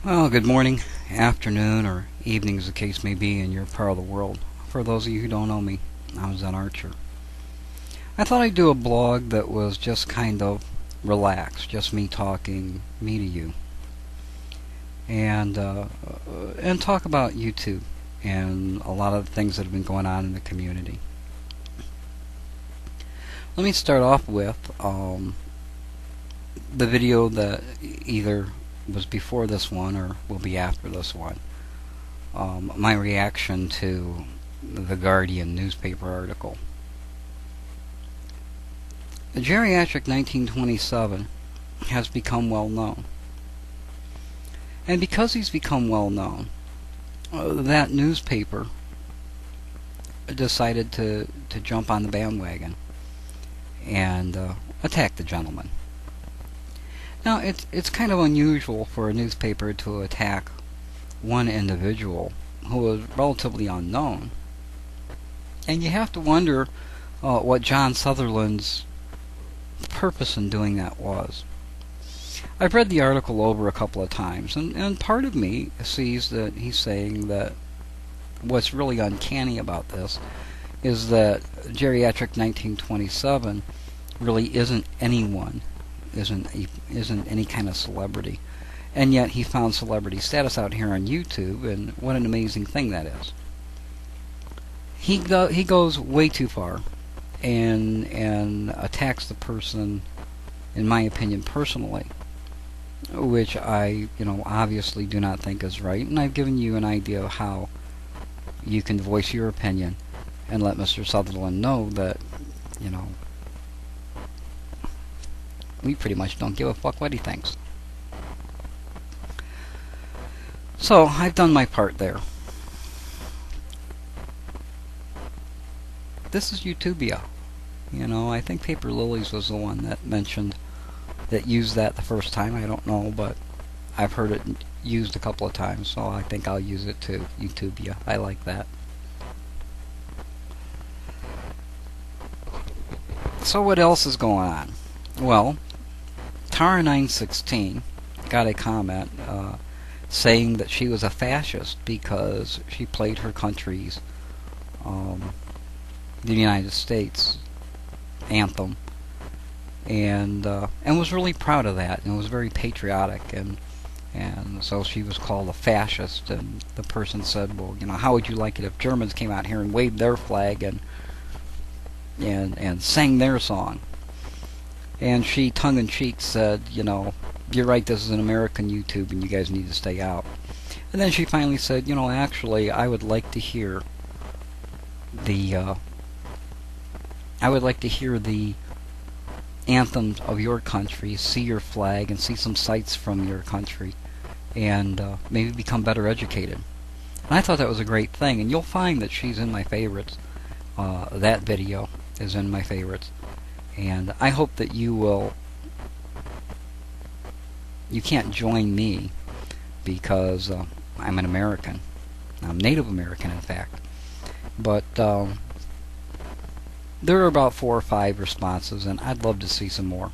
Well, good morning, afternoon, or evening as the case may be in your part of the world. For those of you who don't know me, I'm Zen Archer. I thought I'd do a blog that was just kind of relaxed, just me talking, me to you, and talk about YouTube and a lot of the things that have been going on in the community. Let me start off with the video that either was before this one or will be after this one. My reaction to the Guardian newspaper article. The Geriatric 1927 has become well known. And because he's become well known, that newspaper decided to jump on the bandwagon and attack the gentleman. Now, it's kind of unusual for a newspaper to attack one individual who is relatively unknown. And you have to wonder what John Sutherland's purpose in doing that was. I've read the article over a couple of times, and part of me sees that he's saying that what's really uncanny about this is that Geriatric 1927 really isn't anyone, isn't any kind of celebrity, and yet he found celebrity status out here on YouTube, and what an amazing thing that is. He goes way too far and attacks the person, in my opinion, personally, which I obviously do not think is right, and I've given you an idea of how you can voice your opinion and let Mr. Sutherland know that we pretty much don't give a fuck what he thinks. So I've done my part there. This is Youtubia. I think Paper Lilies was the one that used that the first time. I don't know, but I've heard it used a couple of times, so I think I'll use it too. Youtubia. I like that. So what else is going on? Well, Tara 916 got a comment saying that she was a fascist because she played her country's, the United States anthem, and was really proud of that, and was very patriotic, and so she was called a fascist. And the person said, well, how would you like it if Germans came out here and waved their flag and sang their song? And she, tongue-in-cheek, said, you're right, this is an American YouTube and you guys need to stay out. And then she finally said, actually, I would like to hear the anthems of your country, see your flag, and see some sights from your country, and maybe become better educated. And I thought that was a great thing, and you'll find that she's in my favorites. That video is in my favorites. And I hope that you can't join me because I'm an American. I'm Native American, in fact. But there are about 4 or 5 responses, and I'd love to see some more.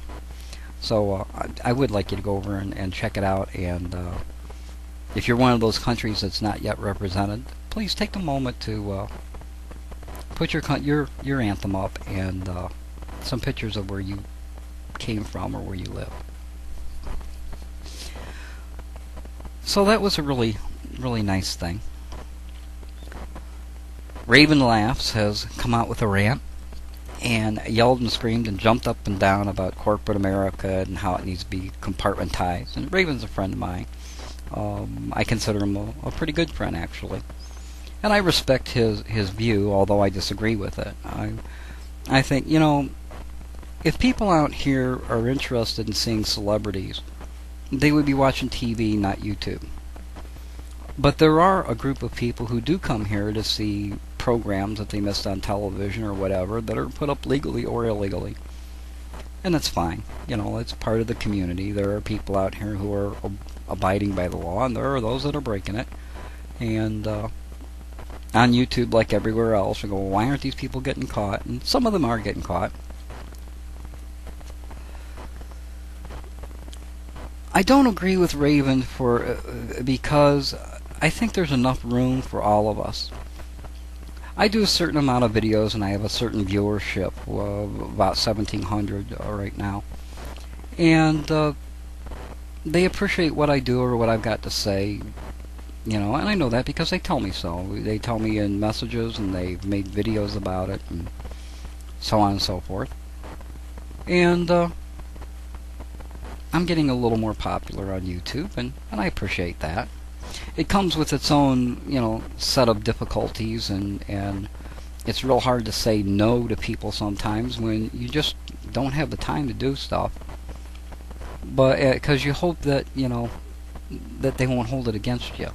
So I would like you to go over and check it out. And if you're one of those countries that's not yet represented, please take a moment to put your anthem up and some pictures of where you came from or where you live. So that was a really, really nice thing. Raven Laughs has come out with a rant and yelled and screamed and jumped up and down about corporate America and how it needs to be compartmentized. And Raven's a friend of mine. I consider him a pretty good friend, actually. And I respect his view, although I disagree with it. I think, if people out here are interested in seeing celebrities, they would be watching TV, not YouTube. But there are a group of people who do come here to see programs that they missed on television or whatever that are put up legally or illegally. And that's fine. It's part of the community. There are people out here who are abiding by the law, and there are those that are breaking it. And on YouTube, like everywhere else, we go, well, why aren't these people getting caught? And some of them are getting caught. I don't agree with Raven because I think there's enough room for all of us. I do a certain amount of videos, and I have a certain viewership, about 1,700 right now, and they appreciate what I do or what I've got to say, and I know that because they tell me so. They tell me in messages, and they've made videos about it, and so on and so forth. And I'm getting a little more popular on YouTube, and I appreciate that. It comes with its own, set of difficulties, and it's real hard to say no to people sometimes when you just don't have the time to do stuff. But because you hope that that they won't hold it against you.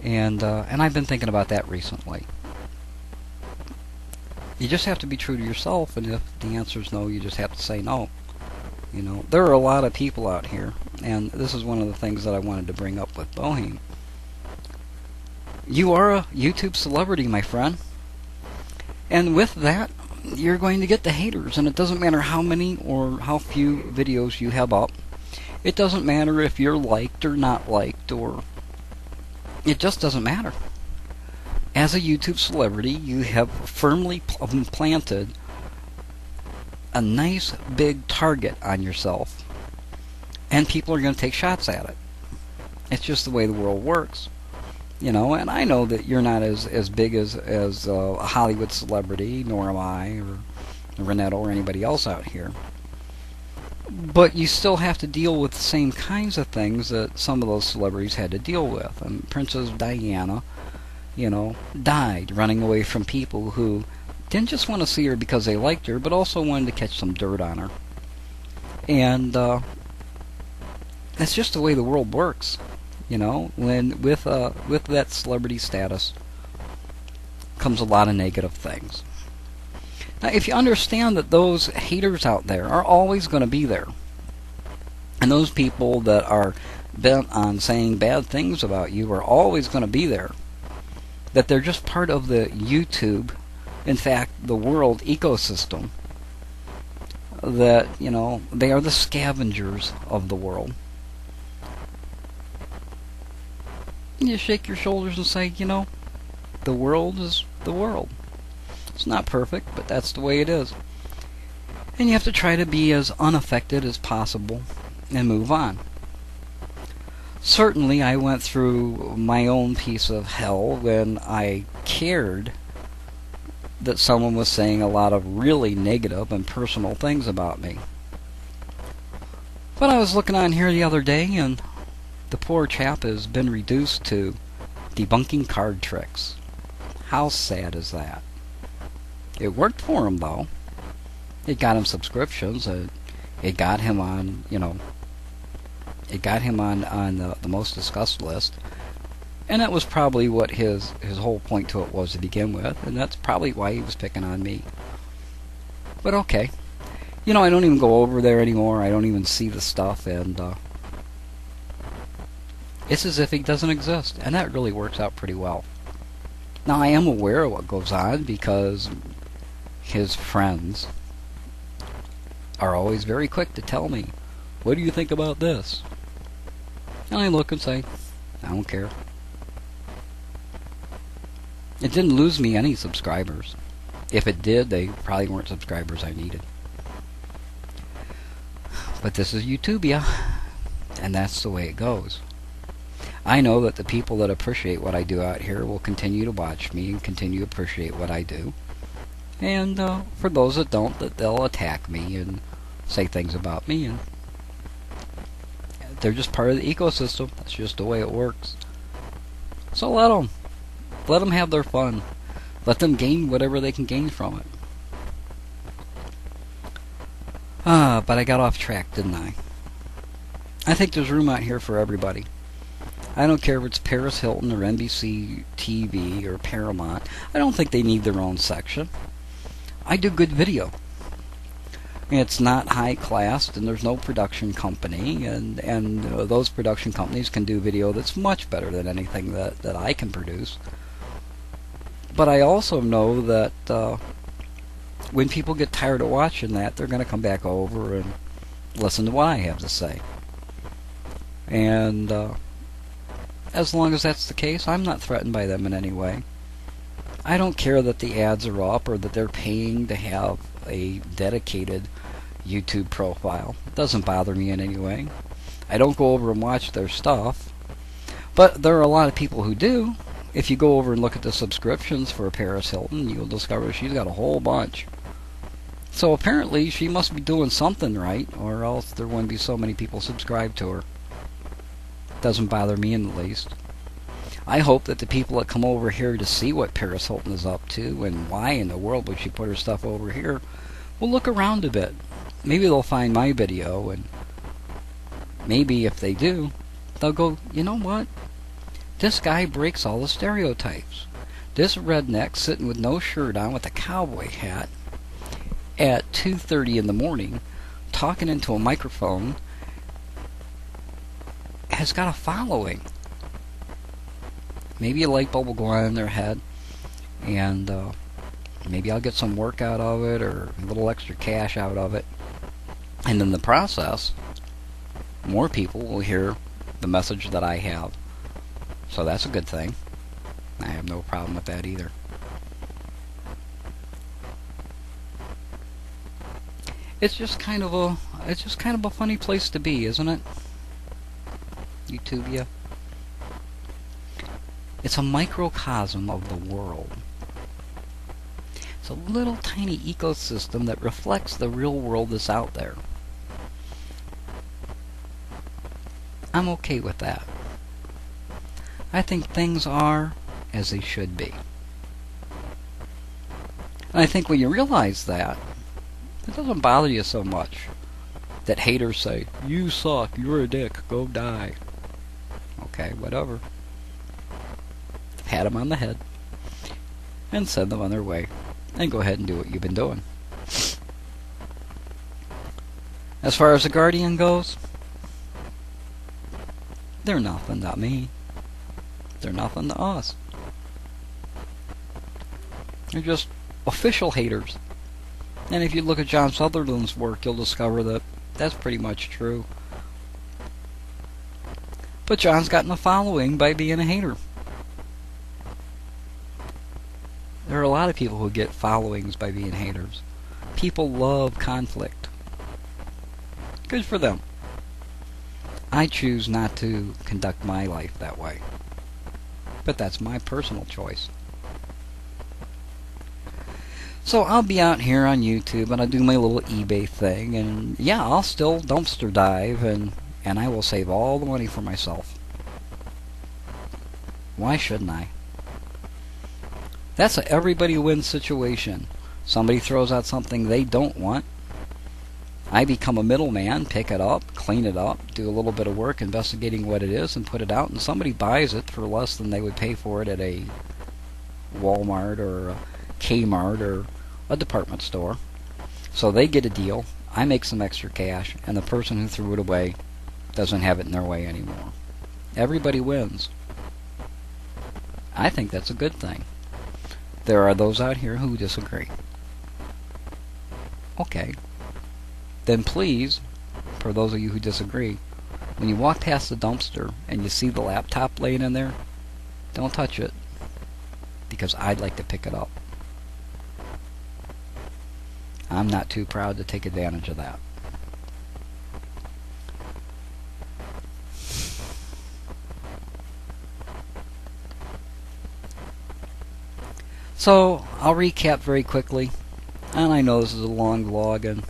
And I've been thinking about that recently. You just have to be true to yourself, and if the answer is no, you just have to say no. There are a lot of people out here, and this is one of the things that I wanted to bring up with Boheme. You are a YouTube celebrity, my friend. And with that, you're going to get the haters, and it doesn't matter how many or how few videos you have up. It doesn't matter if you're liked or not liked, or it just doesn't matter. As a YouTube celebrity, you have firmly planted a nice big target on yourself, and people are going to take shots at it. It's just the way the world works, and I know that you're not as big as a Hollywood celebrity, nor am I, or Renetto, or anybody else out here, but you still have to deal with the same kinds of things that some of those celebrities had to deal with. And Princess Diana, died running away from people who didn't just want to see her because they liked her, but also wanted to catch some dirt on her. And that's just the way the world works, when with that celebrity status comes a lot of negative things. Now, if you understand that those haters out there are always going to be there, and those people that are bent on saying bad things about you are always going to be there, that they're just part of the YouTube, in fact, the world ecosystem, that, they are the scavengers of the world. You shake your shoulders and say, the world is the world. It's not perfect, but that's the way it is. And you have to try to be as unaffected as possible and move on. Certainly, I went through my own piece of hell when I cared that someone was saying a lot of really negative and personal things about me. But I was looking on here the other day, and the poor chap has been reduced to debunking card tricks. How sad is that? It worked for him, though. It got him subscriptions. It got him on, it got him on the most discussed list. And that was probably what his whole point to it was to begin with, and that's probably why he was picking on me. But okay. I don't even go over there anymore. I don't even see the stuff, and it's as if he doesn't exist, and that really works out pretty well. Now, I am aware of what goes on because his friends are always very quick to tell me, "What do you think about this?" And I look and say, I don't care. It didn't lose me any subscribers. If it did, they probably weren't subscribers I needed. But this is YouTubia, and that's the way it goes. I know that the people that appreciate what I do out here will continue to watch me and continue to appreciate what I do. And for those that don't, that they'll attack me and say things about me, and they're just part of the ecosystem. That's just the way it works. So let them have their fun. Let them gain whatever they can gain from it. But I got off track, didn't I? I think there's room out here for everybody. I don't care if it's Paris Hilton or NBC TV or Paramount. I don't think they need their own section. I do good video. It's not high class, and there's no production company, and those production companies can do video that's much better than anything that I can produce. But I also know that when people get tired of watching that, they're going to come back over and listen to what I have to say. And as long as that's the case, I'm not threatened by them in any way. I don't care that the ads are up or that they're paying to have a dedicated YouTube profile. It doesn't bother me in any way. I don't go over and watch their stuff. But there are a lot of people who do. If you go over and look at the subscriptions for Paris Hilton, you'll discover she's got a whole bunch. So apparently she must be doing something right, or else there wouldn't be so many people subscribed to her. Doesn't bother me in the least. I hope that the people that come over here to see what Paris Hilton is up to and why in the world would she put her stuff over here will look around a bit. Maybe they'll find my video, and maybe if they do, they'll go, you know what? This guy breaks all the stereotypes. This redneck sitting with no shirt on with a cowboy hat at 2:30 in the morning talking into a microphone has got a following. Maybe a light bulb will go on in their head, and maybe I'll get some work out of it or a little extra cash out of it. And in the process, more people will hear the message that I have. So that's a good thing. I have no problem with that either. It's just kind of a funny place to be, isn't it? YouTubia. It's a microcosm of the world. It's a little tiny ecosystem that reflects the real world that's out there. I'm okay with that. I think things are as they should be. And I think when you realize that, it doesn't bother you so much that haters say, "You suck, you're a dick, go die." Okay, whatever. Pat them on the head and send them on their way, and go ahead and do what you've been doing. As far as the Guardian goes, they're nothing to me. They're nothing to us. They're just official haters. And if you look at John Sutherland's work, you'll discover that that's pretty much true. But John's gotten a following by being a hater. There are a lot of people who get followings by being haters. People love conflict. Good for them. I choose not to conduct my life that way. But that's my personal choice. So I'll be out here on YouTube and I'll do my little eBay thing, and yeah, I'll still dumpster dive, and I will save all the money for myself. Why shouldn't I? That's a everybody wins situation. Somebody throws out something they don't want. I become a middleman, pick it up, clean it up, do a little bit of work investigating what it is, and put it out, and somebody buys it for less than they would pay for it at a Walmart or a Kmart or a department store. So they get a deal, I make some extra cash, and the person who threw it away doesn't have it in their way anymore. Everybody wins. I think that's a good thing. There are those out here who disagree. Okay. Then please, for those of you who disagree, when you walk past the dumpster and you see the laptop laying in there, don't touch it, because I'd like to pick it up. I'm not too proud to take advantage of that. So, I'll recap very quickly, and I know this is a long vlog, and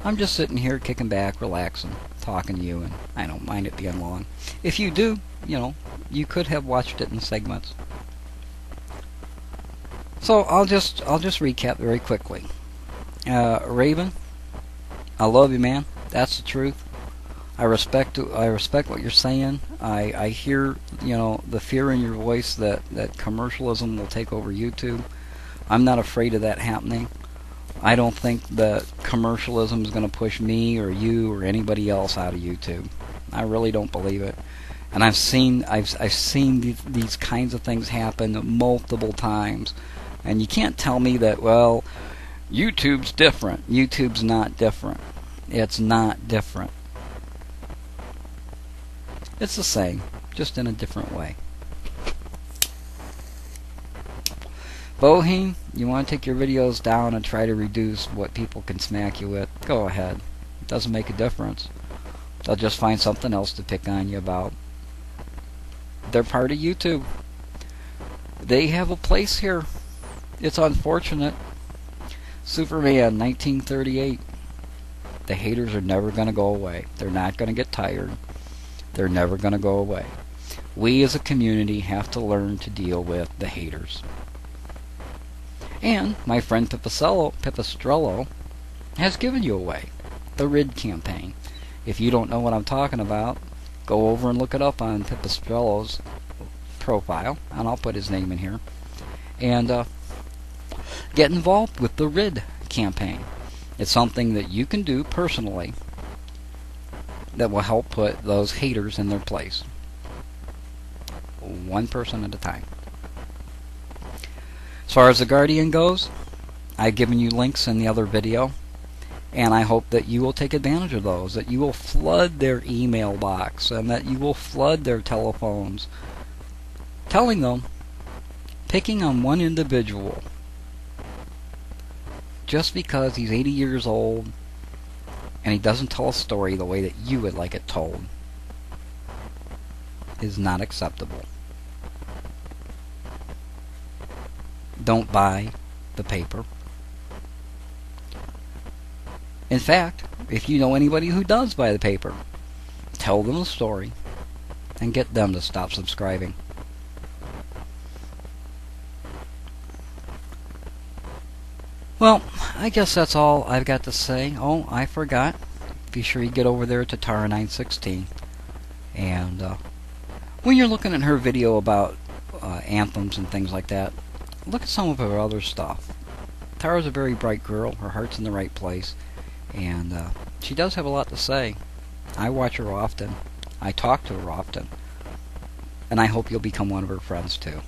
I'm just sitting here kicking back, relaxing, talking to you, and I don't mind it being long. If you do, you know, you could have watched it in segments. So I'll just recap very quickly. Raven, I love you, man. That's the truth. I respect what you're saying. I hear, you know, the fear in your voice that commercialism will take over YouTube. I'm not afraid of that happening. I don't think that commercialism is going to push me or you or anybody else out of YouTube. I really don't believe it. And I've seen these kinds of things happen multiple times. And you can't tell me that, well, YouTube's different. YouTube's not different. It's not different. It's the same, just in a different way. Boheme, you want to take your videos down and try to reduce what people can smack you with? Go ahead. It doesn't make a difference. They'll just find something else to pick on you about. They're part of YouTube. They have a place here. It's unfortunate. Superman, 1938. The haters are never going to go away. They're not going to get tired. They're never going to go away. We as a community have to learn to deal with the haters. And my friend Pipistrello has given you away. The RID campaign. If you don't know what I'm talking about, go over and look it up on Pipistrello's profile, and I'll put his name in here, and get involved with the RID campaign. It's something that you can do personally that will help put those haters in their place. One person at a time. As far as The Guardian goes, I've given you links in the other video, and I hope that you will take advantage of those, that you will flood their email box, and that you will flood their telephones, telling them, picking on one individual just because he's 80 years old and he doesn't tell a story the way that you would like it told is not acceptable. Don't buy the paper. In fact, if you know anybody who does buy the paper, tell them the story and get them to stop subscribing. Well, I guess that's all I've got to say. Oh, I forgot. Be sure you get over there to Tara916. And when you're looking at her video about anthems and things like that, look at some of her other stuff. Tara's a very bright girl. Her heart's in the right place. And she does have a lot to say. I watch her often. I talk to her often. And I hope you'll become one of her friends too.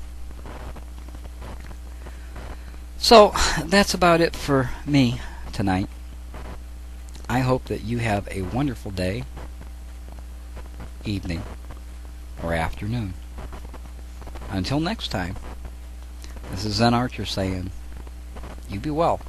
So, that's about it for me tonight. I hope that you have a wonderful day, evening, or afternoon. Until next time, this is Zen Archer saying, you be well.